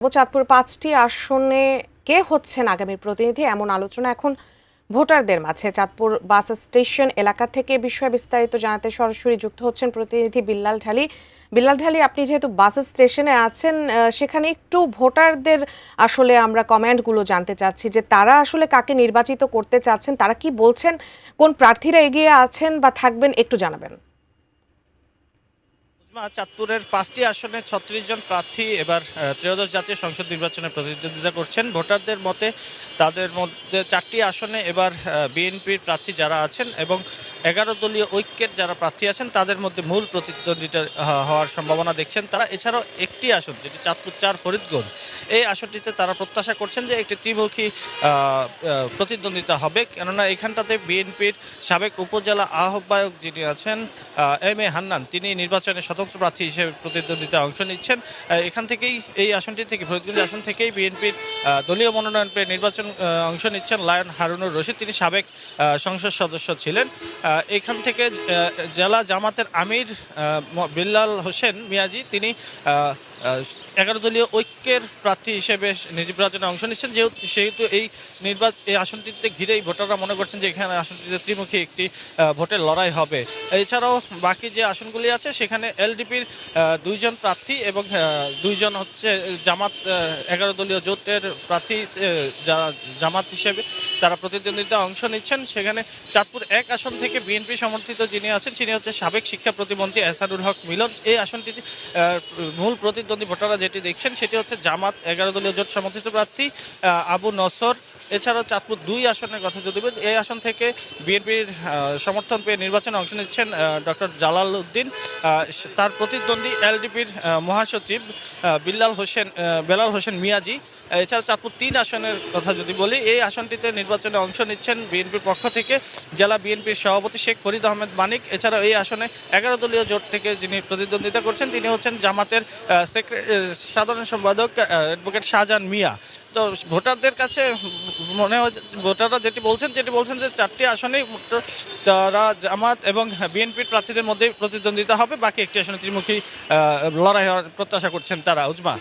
চাঁদপুর ৫টি আসনে কে হচ্ছেন আগামীর প্রতিনিধি এমন আলোচনা এখন ভোটারদের মাঝে। চাঁদপুর বাস স্টেশন এলাকা থেকে বিষয়ে বিস্তারিত জানাতে সরাসরি যুক্ত হচ্ছেন প্রতিনিধি বিল্লাল ঢালী। বিল্লাল ঢালী, আপনি যেহেতু বাস স্টেশনে আছেন, সেখানে একটু ভোটারদের আসলে আমরা কমেন্টগুলো জানতে চাচ্ছি যে তারা আসলে কাকে নির্বাচিত করতে চাচ্ছেন, তারা কি বলছেন, কোন প্রার্থীরা এগিয়ে আছেন বা থাকবেন, একটু জানাবেন। চাঁদপুরের ৫টি আসনে ৩৬ জন প্রার্থী এবার ত্রয়োদশ জাতীয় সংসদ নির্বাচনে প্রতিদ্বন্দ্বিতা করছেন। ভোটারদের মতে তাদের মধ্যে ৪টি আসনে এবার বিএনপির প্রার্থী যারা আছেন এবং ১১ দলীয় ঐক্যের যারা প্রার্থী আছেন তাদের মধ্যে মূল প্রতিদ্বন্দ্বিতা হওয়ার সম্ভাবনা দেখছেন তারা। এছাড়াও একটি আসন, যেটি চাঁদপুর ৪ ফরিদগঞ্জ, এই আসনটিতে তারা প্রত্যাশা করছেন যে একটি ত্রিমুখী প্রতিদ্বন্দ্বিতা হবে, কেননা এখানটাতে বিএনপির সাবেক উপজেলা আহ্বায়ক যিনি আছেন এম এ হান্নান, তিনি নির্বাচনে স্বতন্ত্র প্রার্থী হিসেবে প্রতিদ্বন্দ্বিতায় অংশ নিচ্ছেন। এখান থেকেই, এই আসনটি থেকে, ফরিদগঞ্জ আসন থেকেই বিএনপির দলীয় মনোনয়ন পেয়ে নির্বাচন অংশ নিচ্ছেন লায়ন হারুনুর রশিদ, তিনি সাবেক সংসদ সদস্য ছিলেন। এখান থেকে জেলা জামাতের আমির বিল্লাল হোসেন মিয়াজি, তিনি ১১ দলীয় ঐক্যের প্রার্থী হিসেবে নির্বাচনে অংশ নিচ্ছেন। সেহেতু এই আসনটিতে ঘিরেই ভোটাররা মনে করছেন যে এখানে আসনটিতে ত্রিমুখী একটি ভোটের লড়াই হবে। এছাড়াও বাকি যে আসনগুলি আছে সেখানে এলডিপির ২ জন প্রার্থী এবং ২ জন হচ্ছে জামাত ১১ দলীয় জোটের প্রার্থী জামাত হিসেবে তারা প্রতিদ্বন্দ্বিতা অংশ নিচ্ছেন। সেখানে চাঁদপুর ১ আসন থেকে বিএনপি সমর্থিত যিনি আছেন তিনি হচ্ছে সাবেক শিক্ষা প্রতিমন্ত্রী এহসানুল হক মিলন। এই আসনটিতে মূল প্রতিদ্বন্দ্বী ভোটাররা যেটি দেখছেন সেটি হচ্ছে জামাত ১১ দলীয় জোট সমর্থিত প্রার্থী আবু নসর। এছাড়াও চাঁদপুর ২ আসনের কথা যদি বলি, এই আসন থেকে বিএনপির সমর্থন পেয়ে নির্বাচনে অংশ নিচ্ছেন ডক্টর জালাল উদ্দিন। তার প্রতিদ্বন্দ্বী এলডিপির মহাসচিব বেলাল হোসেন মিয়াজি। এছাড়া চাঁদপুর ৩ আসনের কথা যদি বলি, এই আসনটিতে নির্বাচনে অংশ নিচ্ছেন বিএনপির পক্ষ থেকে জেলা বিএনপির সভাপতি শেখ ফরিদ আহমেদ মানিক। এছাড়াও এই আসনে ১১ দলীয় জোট থেকে যিনি প্রতিদ্বন্দ্বিতা করছেন তিনি হচ্ছেন জামাতের সাধারণ সম্পাদক অ্যাডভোকেট শাহজাহান মিয়া। তো ভোটারদের কাছে মনে হয়, ভোটাররা যেটি বলছেন যে ৪টি আসনেই তারা জামাত এবং বিএনপির প্রার্থীদের মধ্যে প্রতিদ্বন্দ্বিতা হবে, বাকি একটি আসনে ত্রিমুখী লড়াই হওয়ার প্রত্যাশা করছেন তারা। উজমা।